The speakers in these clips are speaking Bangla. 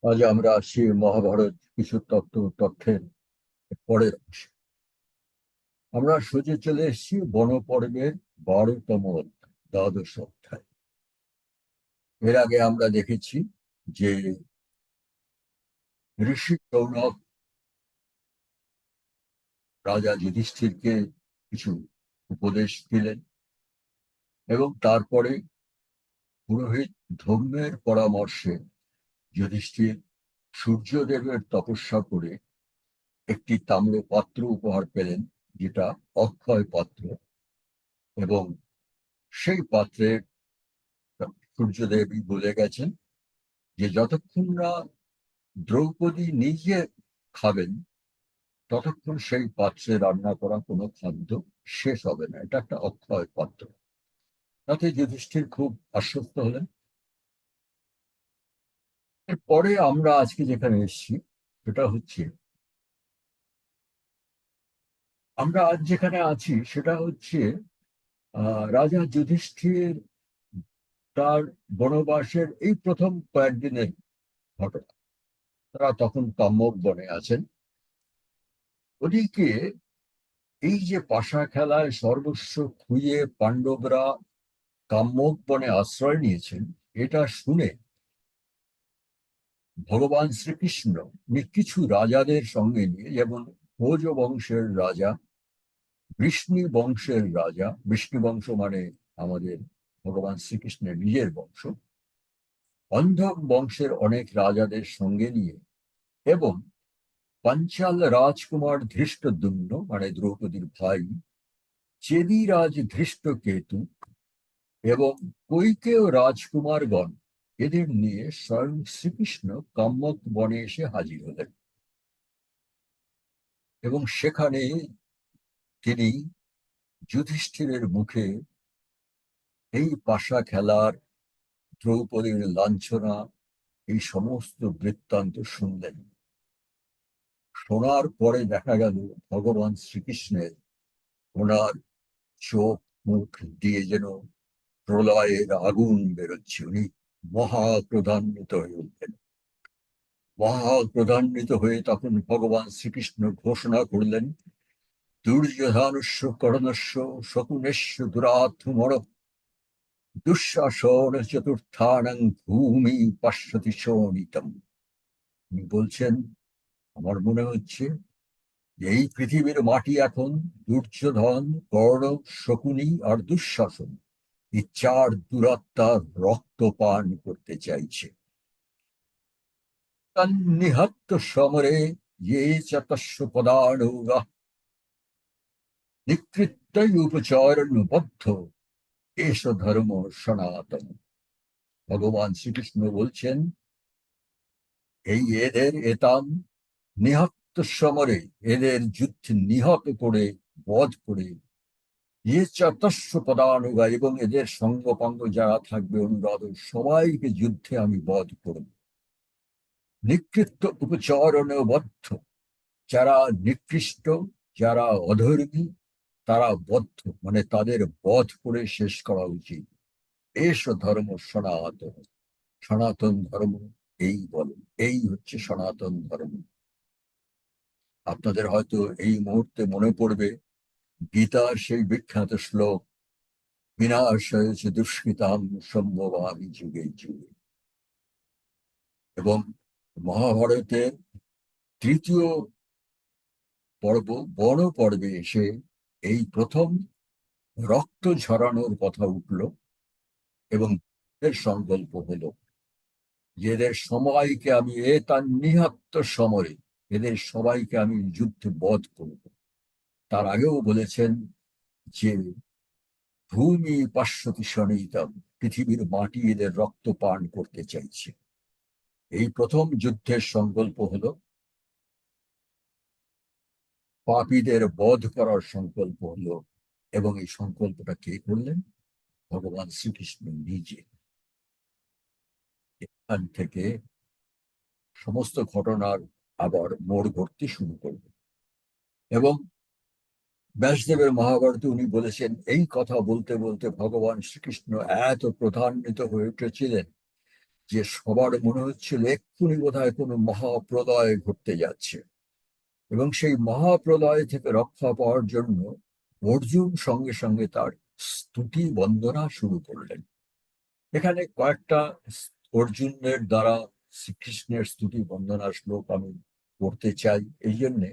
আজ আমরা আসছি মহাভারত কিছু তথ্যের পরের অংশে। আমরা সোজা চলে এসেছি বনপর্বের 12তম অধ্যায়, দ্বাদশ অধ্যায়। এর আগে আমরা দেখেছি যে ঋষি সৌনক রাজা যুধিষ্ঠিরকে কিছু উপদেশ দিলেন এবং তারপরে পুরোহিত ধর্মের পরামর্শে যুধিষ্ঠির সূর্যদেবের তপস্যা করে একটি তাম্র পাত্র উপহার পেলেন, যেটা অক্ষয় পাত্র। এবং সেই পাত্রের সূর্যদেবী বলে গেছেন যে যতক্ষণ না দ্রৌপদী নিজে খাবেন ততক্ষণ সেই পাত্রে রান্না করা কোনো খাদ্য শেষ হবে না। এটা একটা অক্ষয় পাত্র। তাতে যুধিষ্ঠির খুব আশ্বস্ত হলেন। এরপরে আমরা আজকে যেখানে এসেছি সেটা হচ্ছে, আমরা আজ যেখানে আছি সেটা হচ্ছে রাজা যুধিষ্ঠির তার বনবাসের এই প্রথম কয়েকদিনের ঘটনা। তারা তখন কাম্যক বনে আছেন। ওদিকে এই যে পাশা খেলায় সর্বস্ব খুইয়ে পাণ্ডবরা কাম্যক বনে আশ্রয় নিয়েছেন, এটা শুনে ভগবান শ্রীকৃষ্ণ কিছু রাজাদের সঙ্গে নিয়ে, যেমন ভোজ বংশের রাজা, বৃষ্ণি বংশের রাজা, বৃষ্ণি বংশ মানে আমাদের ভগবান শ্রীকৃষ্ণের নিজের বংশ, অন্ধক বংশের অনেক রাজাদের সঙ্গে নিয়ে, এবং পাঞ্চাল রাজকুমার ধৃষ্টদ্যুম্ন মানে দ্রৌপদীর ভাই, চেদিরাজ ধৃষ্টকেতু এবং কৈকেয় রাজকুমারগণ, এদের নিয়ে স্বয়ং শ্রীকৃষ্ণ কাম্যক বনে এসে হাজির হলেন। এবং সেখানে তিনি যুধিষ্ঠিরের মুখে এই পাশা খেলার, দ্রৌপদীর লাঞ্ছনা, এই সমস্ত বৃত্তান্ত শুনলেন। শোনার পরে দেখা গেল ভগবান শ্রীকৃষ্ণের, ওনার চোখ মুখ দিয়ে যেন প্রলয়ের আগুন বেরোচ্ছে। উনি মহাক্রোধান্বিত হয়ে উঠলেন। মহাক্রোধান্বিত হয়ে তখন ভগবান শ্রীকৃষ্ণ ঘোষণা করলেন, দুর্যোধনস্য কর্ণস্য শকুনেস্য দুরাত্মর দুঃশাসন চতুর্থানং ভূমি পশ্যতি শোণিতম। উনি বলছেন, আমার মনে হচ্ছে এই পৃথিবীর মাটি এখন দুর্যোধন, কর্ণ, শকুনি আর দুঃশাসন, এই চার দুরাত্মার রক্ত পান করতে চাইছে। তন্নিহত্য সমরে ये च तस्य पदानुगाः নিকৃত্যুপচারণবদ্ধ এস ধর্ম সনাতন। ভগবান শ্রীকৃষ্ণ বলছেন, এই এদের এতাম নিহত সমরে, এদের যুদ্ধে নিহত করে, বধ করে, ইয়ে চতস্য পদানুগা এবং এদের সঙ্গপাঙ্গ যারা থাকবে অনুরাধ, সবাইকে যুদ্ধে আমি বধ করব। নিকৃত্য উপচারণবদ্ধ, যারা নিকৃষ্ট, যারা অধর্মী, তারা বদ্ধ মানে তাদের বধ করে শেষ করা উচিত। এস ধর্ম সনাতন। সনাতন ধর্ম এই বলে, এই হচ্ছে সনাতন ধর্ম। আপনাদের হয়তো এই মুহূর্তে মনে পড়বে গীতার সেই বিখ্যাত শ্লোক, বিনাশয় চ দুষ্কৃতাম সম্ভবামি যুগে যুগে। এবং মহাভারতের তৃতীয় পর্ব বন পর্বে এসে এই প্রথম রক্ত ঝরানোর কথা উঠল এবং এর সংকল্প হলো যে এদের সবাইকে আমি তার নিহত সমরে, এদের সবাইকে আমি যুদ্ধে বধ করব। তার আগেও বলেছেন যে ভূমি পাশ্বতি শনিতম, পৃথিবীর মাটি এদের রক্ত পান করতে চাইছে। এই প্রথম যুদ্ধের সংকল্প হলো, পাপীদের বধ করার সংকল্প হলো। এবং এই সংকল্পটা কে করলেন? ভগবান শ্রীকৃষ্ণ নিজে। এখান থেকে সমস্ত ঘটনার আবার মোড় ঘুরতে শুরু করবে। এবং ব্যাসদেবের মহাভারতে উনি বলেছেন, এই কথা বলতে বলতে ভগবান শ্রীকৃষ্ণ এত ক্রোধান্বিত হয়ে উঠেছিলেন যে সবার মনে হচ্ছিল এক্ষুনি বোধহয় কোনো মহাপ্রলয় ঘটতে যাচ্ছে, এবং সেই মহাপ্রলয় থেকে রক্ষা পাওয়ার জন্য অর্জুন সঙ্গে সঙ্গে তার স্তুতি বন্দনা শুরু করলেন। এখানে কয়েকটা অর্জুনের দ্বারা শ্রীকৃষ্ণের স্তুতি বন্দনা শ্লোক আমি পড়তে চাই। এই জন্যে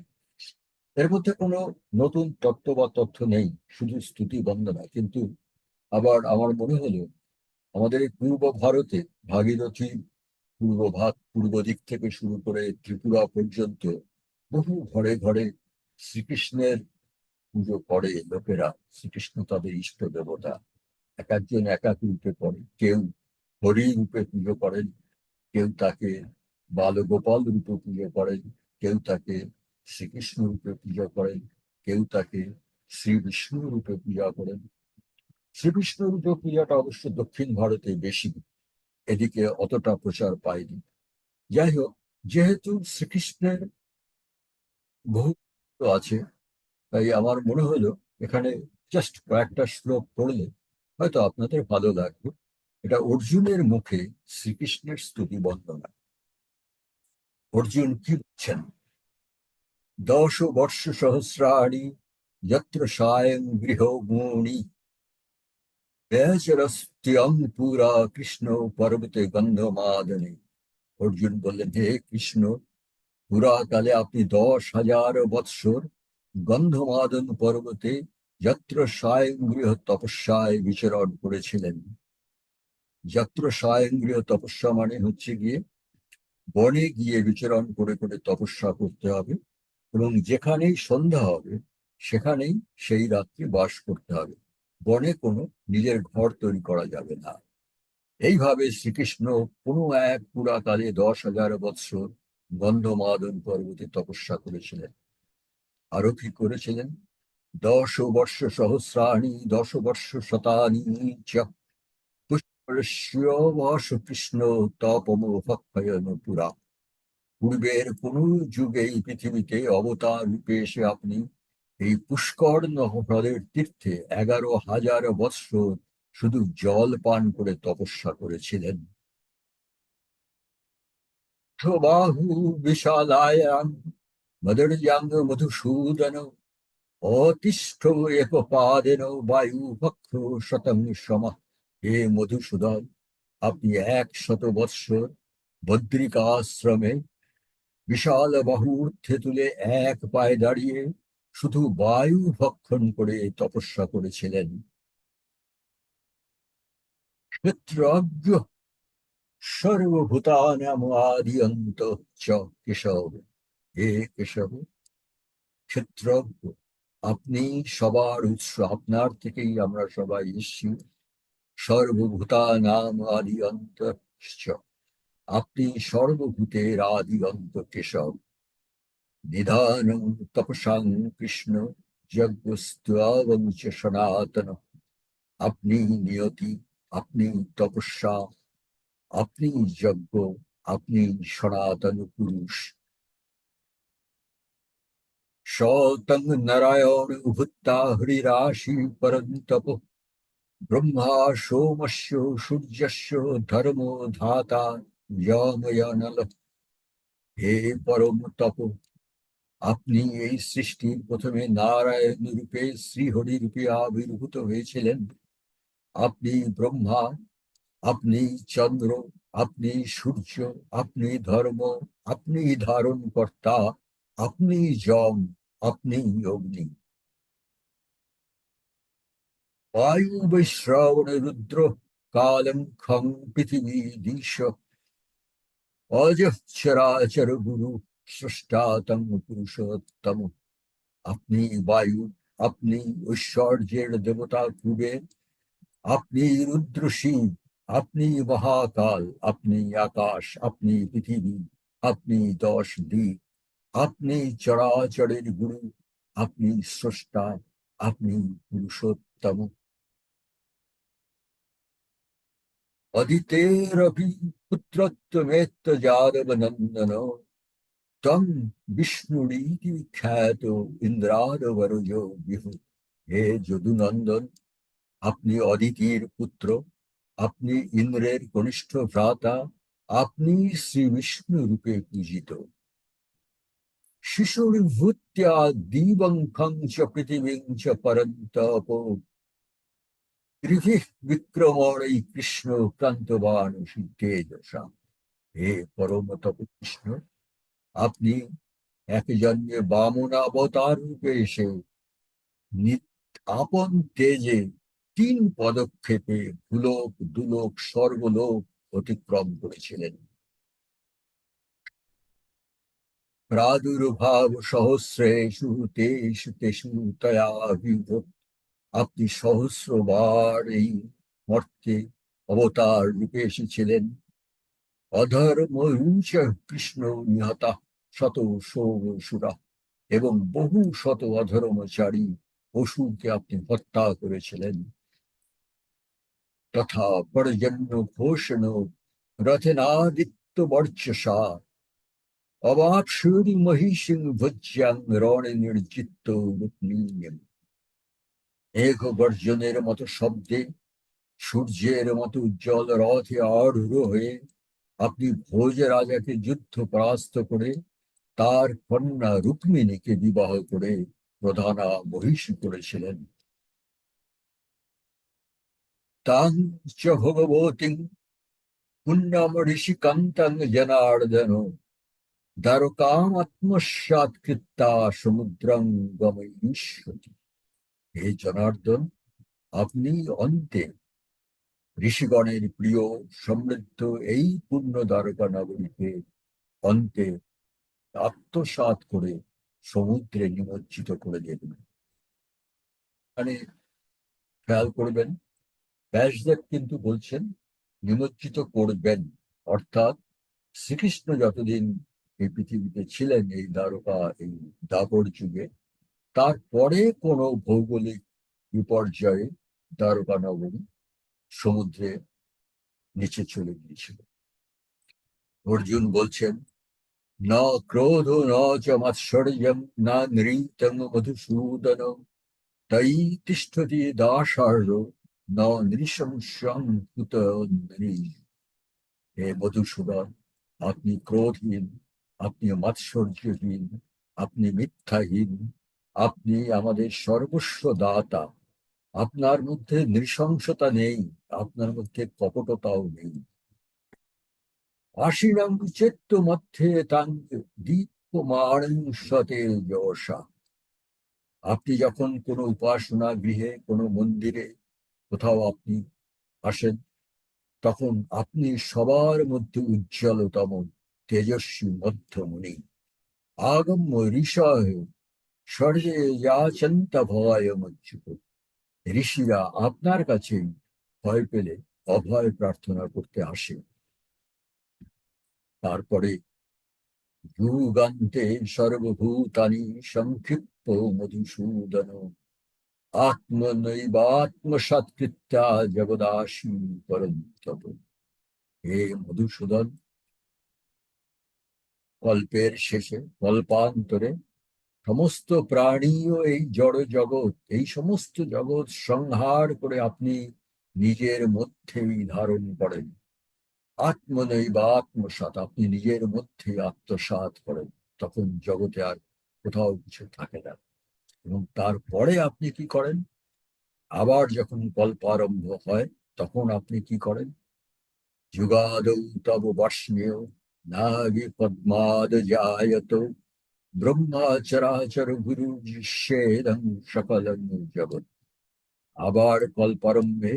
এর মধ্যে কোনো নতুন তত্ত্ব বা তথ্য নেই, শুধু স্তুতি বন্দনা। কিন্তু আবার আমার মনে হলো আমাদের এই পূর্ব ভারতে ভাগীরথী পূর্ব দিক থেকে শুরু করে ত্রিপুরা পর্যন্ত বহু ঘরে ঘরে শ্রীকৃষ্ণের পুজো করে লোকেরা। শ্রীকৃষ্ণ তাদের ইষ্ট দেবতা, এক একজন এক এক রূপে করে। কেউ হরি রূপে পুজো করেন, কেউ তাকে বালগোপাল রূপে পুজো করেন, কেউ তাকে শ্রীকৃষ্ণ রূপে পূজা করেন, কেউ তাকে শ্রী বিষ্ণু রূপে পূজা করেন। শ্রী বিষ্ণু রূপে পূজাটা অবশ্য দক্ষিণ ভারতে বেশি, এদিকে অতটা প্রচার পায়নি। যাই হোক, যেহেতু শ্রীকৃষ্ণের বহু আছে, তাই আমার মনে হলো এখানে জাস্ট কয়েকটা শ্লোক পড়লে হয়তো আপনাদের ভালো লাগবে। এটা অর্জুনের মুখে শ্রীকৃষ্ণের স্তুতি বন্দনা। অর্জুন কি বলছেন? 10 বর্ষ সহস্রাণি যত্র সায়ং গৃহমূণি বেচরস্ত্যং পুরা কৃষ্ণ পর্বতে গন্ধমাদনে। অর্জুন বললেন, হে কৃষ্ণ, পুরাকালে আপনি 10,000 বৎসর গন্ধমাদন পর্বতে যত্র সায়ং গৃহ তপস্যায় বিচরণ করেছিলেন। যত্র সায়ং গৃহ তপস্যা মানে হচ্ছে গিয়ে বনে গিয়ে বিচরণ করে করে তপস্যা করতে হবে, এবং যেখানেই সন্ধ্যা হবে সেখানেই সেই রাত্রি বাস করতে হবে। বনে কোনো নিজের ঘর তৈরি করা যাবে না। এইভাবে শ্রীকৃষ্ণ কোনো এক পুরাকালে 10,000 বৎসর গন্ধমাদন পর্বতে তপস্যা করেছিলেন। আরো কি করেছিলেন? 10 বর্ষ সহস্রাণি 10 বর্ষ শতানি চ পুষ্করস্য কৃষ্ণ তপমোপক্ষয়ন পুরা। পূর্বের কোন যুগে এই পৃথিবীতে অবতার রূপে এসে আপনি এই পুষ্কর হ্রদের তীর্থে 11,000 বৎসর শুধু জল পান করে তপস্যা করেছিলেন। বাহু বিশালায়াং মদর্যাং মধুসূদন অতিষ্ঠ একপাদেন বায়ু ভক্ষ শতং সম। হে মধুসূদন, আপনি 100 বৎসর বদ্রিকাশ্রমে বিশাল বাহু ঊর্ধ্বে তুলে এক পায়ে দাঁড়িয়ে শুধু বায়ু ভক্ষণ করে তপস্যা করেছিলেন। ক্ষেত্রজ্ঞ সর্বভূতানাম আদিয়ন্ত চ কেশব। হে কেশব, ক্ষেত্রজ্ঞ, আপনি সবার উৎস, আপনার থেকেই আমরা সবাই এসেছি। সর্বভূতানাম আদি অন্ত, আপনি সর্বভূতের আদি অন্ত কেশব। নিধানং তপসাং কৃষ্ণ যজ্ঞস্ত্বং চ সনাতন। আপনি নিয়তি, আপনি তপস্যা, আপনি যজ্ঞ, আপনি সনাতন পুরুষ। শতং নারায়ণ ভূত্তা হরিরাশি পরন্তপ ব্রহ্মা সোমস্য সূর্যস্য ধর্ম ধাতা যময়নল। হে পরম তপ, আপনি এই সৃষ্টির প্রথমে নারায়ণ রূপে শ্রীহরি রূপে আবির্ভূত হয়েছিলেন। আপনি ব্রহ্মা, আপনি চন্দ্র, আপনি সূর্য, আপনি ধর্ম, আপনি ধারণ কর্তা, আপনি যম, আপনি অগ্নি। বায়ু বৈশ্রাবণ রুদ্র কালং খং পৃথিবী দিশ অজঃ চরাচর গুরু স্রষ্টাতম পুরুষোত্তম। আপনি বায়ু, আপনি ঐশ্বর্যের দেবতা কুবের, আপনি রুদ্র শিব, আপনি মহাকাল, আপনি আকাশ, আপনি পৃথিবী, আপনি 10 দিক, আপনি চরাচরের গুরু, আপনি স্রষ্টা, আপনি পুরুষোত্তম। অদিতেরপি পুত্রত্বমেত্য যাদব নন্দন তং বিষ্ণুরীতি খ্যাত ইন্দ্রাদবরজ বিহু। হে যদুনন্দন, আপনি অদিতির পুত্র, আপনি ইন্দ্রের কনিষ্ঠ ভ্রাতা, আপনি শ্রী বিষ্ণু রূপে পূজিত। শিশুর্ভূত্যা দিবংখং চ পৃথিবীং চ পরন্তপ ত্রিভিঃ বিক্রমণৈ কৃষ্ণ ক্রান্তবান তেজসা। হে পরম তপ কৃষ্ণ, আপনি এক জন্মে বামন অবতার রূপে এসে আপন তেজে 3 পদক্ষেপে ভূলোক দুলোক স্বর্গলোক অতিক্রম করেছিলেন। প্রাদুর্ভাব সহস্রেষু তেষু তেষু তয়া বিভক্ত। আপনি সহস্রবার এই মর্তে অবতার রূপে এসেছিলেন। অধর্ম রুচ কৃষ্ণ নিহতা শত সুরা, এবং বহু শত অধর্মচারী অসুরকে আপনি হত্যা করেছিলেন। তথা পর্জন্য ঘোষণ রথনাদিত্য বর্চসা অবাক্ষুরি মহিষিং ভজ্যাং রণে নির্জিত রূপনীয়ম। মেঘ গর্জনের মতো শব্দে সূর্যের মতো উজ্জ্বল রথে আরূঢ় হয়ে আপনি ভোজ রাজাকে যুদ্ধ পরাস্ত করে তার কন্যা রুক্মিণীকে বিবাহ করে প্রধানা মহিষী করেছিলেন। তাং চ ভগবতীং পুণ্যম ঋষিকান্তং জনার্দন দ্বারকাম আত্মসাৎকৃত্যা সমুদ্রং গময়িষ্যতি। হে জনার্দন, আপনি অন্তে ঋষিগণের প্রিয় সমৃদ্ধ এই পূর্ণ দ্বারকা নগরীকে অন্তে আত্মসাৎ করে সমুদ্রে নিমজ্জিত করে দেবেন। মানে খেয়াল করবেন, ব্যাসদেব কিন্তু বলছেন নিমজ্জিত করবেন, অর্থাৎ শ্রীকৃষ্ণ যতদিন এই পৃথিবীতে ছিলেন, এই দ্বারকা এই দ্বাপর যুগে, তারপরে কোনো ভৌগোলিক বিপর্যয়ে দ্বারকা নগরী সমুদ্রে নিচে চলে গিয়েছিল। অর্জুন বলছেন, ন ক্রোধ ন চ মাৎসর্যম না নৃতং মধুসূদন তাই তিষ্ঠতি দাসার্য ন নৃশংসং কুত নৃ। হে মধুসূদন, আপনি ক্রোধহীন, আপনি মাৎসর্যহীন, আপনি মিথ্যাহীন, আপনি আমাদের সর্বস্ব দাতা। আপনার মধ্যে নৃশংসতা নেই, আপনার মধ্যে কপটতাও নেই। আশীনং চেত্ত মধ্যে তাং দীপ্যমানং সতেজসা। আপনি যখন কোনো উপাসনা গৃহে, কোনো মন্দিরে কোথাও আপনি আসেন, তখন আপনি সবার মধ্যে উজ্জ্বলতম তেজস্বী মধ্যমণি। আগম্য ঋষয় স্বর্গে যাচন্ত ভয় মচ্যুত। ঋষিরা আপনার কাছেই ভয় পেলে অভয় প্রার্থনা করতে আসে। তারপরে যুগান্তে সর্বভূতানি সংক্ষিপ্ত মধুসূদন আত্মনৈবাত্মসাৎকৃত্যা জগদাসী পরন্তপ। হে মধুসূদন, কল্পের শেষে কল্পান্তরে সমস্ত প্রাণী ও এই জড় জগৎ, এই সমস্ত জগৎ সংহার করে আপনি নিজের মধ্যেই ধারণ করেন। আত্মনৈবা আত্মসাৎ, আপনি নিজের মধ্যে আত্মসাৎ করেন, তখন জগতে আর কোথাও কিছু থাকে না। এবং তারপরে আপনি কি করেন? আবার যখন কল্প আরম্ভ হয়, তখন আপনি কি করেন? যুগাদৌ তব বর্ষ্ণেয় নাগি পদ্মাদ জায়ত ব্রহ্মাচরাচর গুরু নিষেধং সকলং জগৎ। আবার কল্পারম্ভে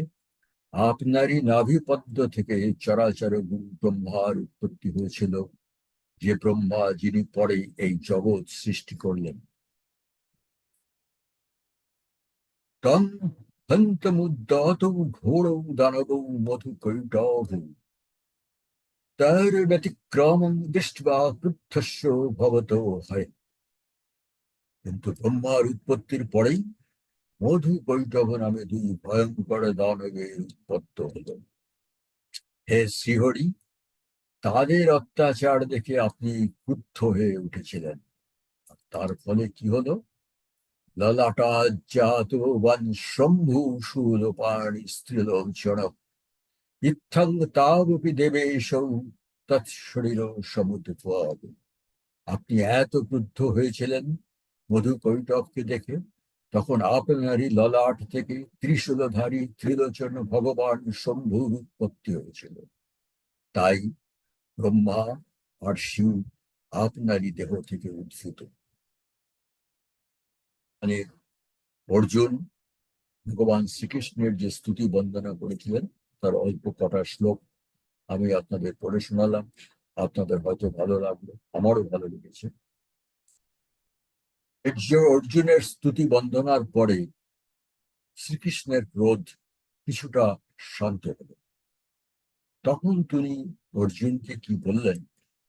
আপনারই নাভিপদ্ম থেকে চরাচর গুরু ব্রহ্মার উৎপত্তি হয়েছিল, যে ব্রহ্মা যিনি পরে এই জগৎ সৃষ্টি করলেন। তং হন্তমুদ্যত ঘোর দানব মধুকৈটভ তার ব্যতিক্রমং দৃষ্টবা ক্রুদ্ধস্য ভবত হয়। কিন্তু ব্রহ্মার উৎপত্তির পরেই মধু কৈটভ নামে 2 ভয়ঙ্কর দানবের উৎপত্ত হল। হে শ্রীহরি, তাদের অত্যাচার দেখে আপনি ক্রুদ্ধ হয়ে উঠেছিলেন। তার ফলে কি হলো? ললাটাজ্জাত বন শম্ভু শূলপাণি স্ত্রীলোচন ইত্থং তাবপি দেবেশৌ তৎশরীর সমুদ্র। আপনি এত ক্রুদ্ধ হয়েছিলেন মধু কৈটবকে দেখে, তখন আপনারই ললাট থেকে ত্রিশূলধারী ত্রিলোচন ভগবান শম্ভুর উৎপত্তি হয়েছিল। তাই ব্রহ্মা আর শিব আপনারই দেহ থেকে উদ্ভূত। মানে অর্জুন ভগবান শ্রীকৃষ্ণের যে স্তুতি বন্দনা করেছিলেন তার অল্প কটা শ্লোক আমি আপনাদের পড়ে শোনালাম। আপনাদের হয়তো ভালো লাগলো, আমারও ভালো লেগেছে। অর্জুনের স্তুতি বন্দনার পরে শ্রীকৃষ্ণের ক্রোধ কিছুটা শান্ত হলো। তখন তিনি অর্জুনকে কি বললেন,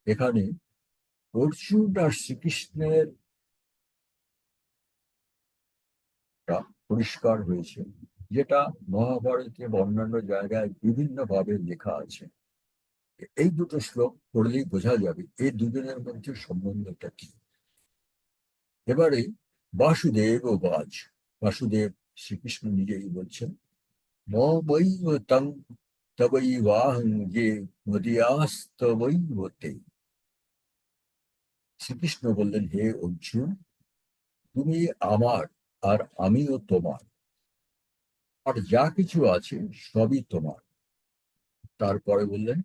এখানে অর্জুন আর শ্রীকৃষ্ণের পরিষ্কার হয়েছে, যেটা মহাভারতে বা অন্যান্য জায়গায় বিভিন্ন ভাবে লেখা আছে। এই দুটো শ্লোক পড়লেই বোঝা যাবে এই দুজনের মধ্যে সম্বন্ধটা কি। এবারে বাসুদেব ও বাজ, বাসুদেব শ্রীকৃষ্ণ নিজেই বলছেন, ময়ৈব তং তবৈবাহং যে মদিয়াস্তবৈব তে। শ্রীকৃষ্ণ বললেন, হে অর্জুন, তুমি আমার আর আমিও তোমার, আর যা কিছু আছে সবই তোমার। তারপরে বললেন,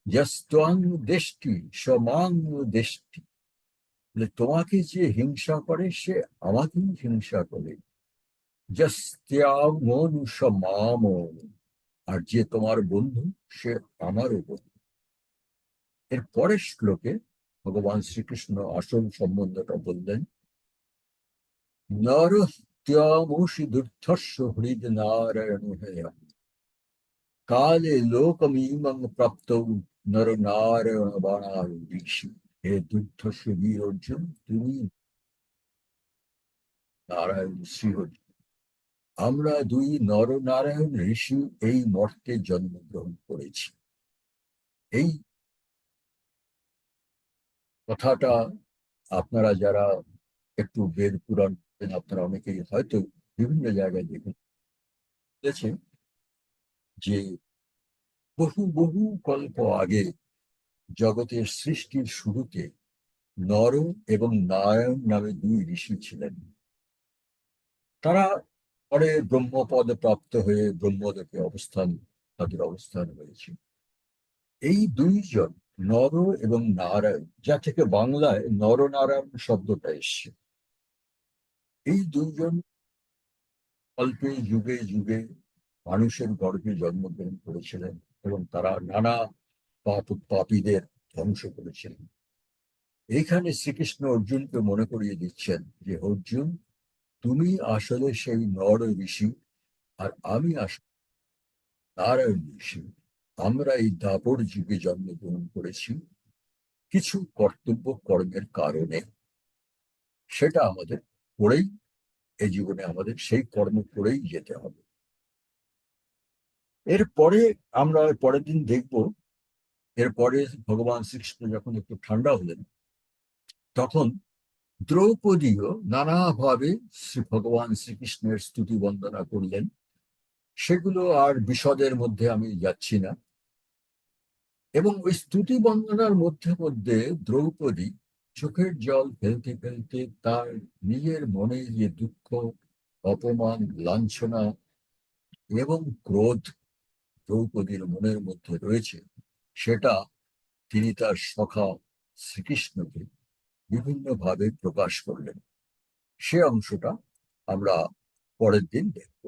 যস্ত্বাং দেষ্টি সমাং দেষ্টি, তোমাকে যে হিংসা করে সে আমাকেই হিংসা করে। যস্ত্যামনু সমাম, আর যে তোমার বন্ধু সে আমারও বন্ধু। এর পরের শ্লোকে ভগবান শ্রীকৃষ্ণ আসল সম্বন্ধটা বললেন, নরহত্যামোষি দুর্ধর্ষ হৃদ নারায়ণ হেয়, কালে লোকমিমং প্রাপ্ত নর নারায়ণ বাণায় ঋষি। হে দুর্ধর্ষ বীর অর্জুন, তুমি নারায়ণ শ্রী অর্জুন, আমরা দুই নরনারায়ণ ঋষি এই মর্তে জন্মগ্রহণ করেছি। এই কথাটা আপনারা যারা একটু বেদ পুরাণ, আপনারা অনেকেই হয়তো বিভিন্ন জায়গায় দেখেছেন যে বহু বহু কল্প আগে জগতের সৃষ্টির শুরুতে নর এবং নারায়ণ নামে দুই ঋষি ছিলেন। তারা পরে ব্রহ্মপদ প্রাপ্ত হয়ে ব্রহ্মলোকে তাদের অবস্থান হয়েছে। এই দুইজন নর এবং নারায়ণ, যা থেকে বাংলায় নরনারায়ণ শব্দটা এসছে, এই দুইজন অল্পে যুগে যুগে মানুষের গর্ভে জন্মগ্রহণ করেছিলেন এবং তারা নানা পাপীদের ধ্বংস করেছিলেন। এইখানে শ্রীকৃষ্ণ অর্জুনকে মনে করিয়ে দিচ্ছেন যে, অর্জুন, তুমি আসলে সেই নর ঋষি, আর আমি আসলে নারায়ণ ঋষি। আমরা এই দাপর যুগে জন্মগ্রহণ করেছি কিছু কর্তব্য কর্মের কারণে। সেটা আমাদের করেই, এই জীবনে আমাদের সেই কর্ম করেই যেতে হবে। এরপরে আমরা পরের দিন দেখব, এরপরে ভগবান শ্রীকৃষ্ণ যখন একটু ঠান্ডা হলেন, তখন দ্রৌপদীও নানাভাবে ভগবান শ্রীকৃষ্ণের স্তুতি বন্দনা করলেন। সেগুলো আর বিশদের মধ্যে আমি যাচ্ছি না। এবং ওই স্তুতি বন্দনার মধ্যে মধ্যে দ্রৌপদী চোখের জল ফেলতে ফেলতে তার নিজের মনে যে দুঃখ, অপমান, লাঞ্ছনা এবং ক্রোধ দ্রৌপদীর মনের মধ্যে রয়েছে, সেটা তিনি তার সখা শ্রীকৃষ্ণকে বিভিন্নভাবে প্রকাশ করলেন। সে অংশটা আমরা পরের দিন দেখব।